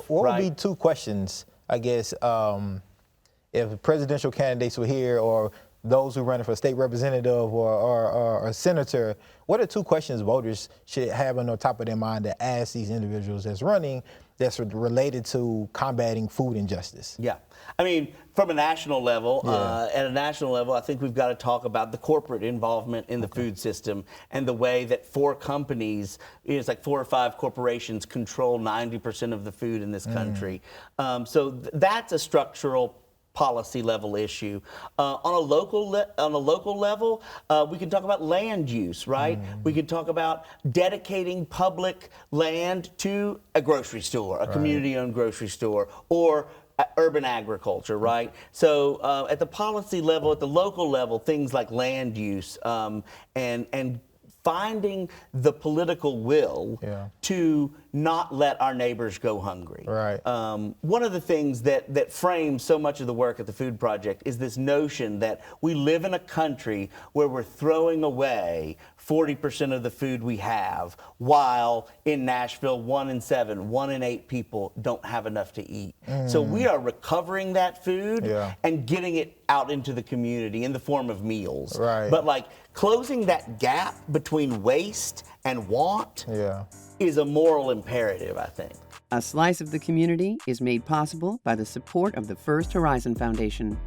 What right? would be two questions, I guess, if presidential candidates were here or those who running for state representative or senator, what are two questions voters should have on the top of their mind to ask these individuals that's running that's related to combating food injustice? Yeah. I mean, from a national level, at a national level, I think we've got to talk about the corporate involvement in the food system and the way that four companies, it's like 4 or 5 corporations control 90% of the food in this country. So that's a structural policy level issue. On a local level, we can talk about land use, right? We can talk about dedicating public land to a grocery store, a community-owned grocery store, or urban agriculture, right? So at the policy level, at the local level, things like land use and finding the political will to not let our neighbors go hungry. Right. One of the things that frames so much of the work at the Food Project is this notion that we live in a country where we're throwing away 40% of the food we have, while in Nashville, 1 in 7, 1 in 8 people don't have enough to eat. So we are recovering that food and getting it out into the community in the form of meals. Right. But like closing that gap between waste and want is a moral imperative, I think. A Slice of the Community is made possible by the support of the First Horizon Foundation.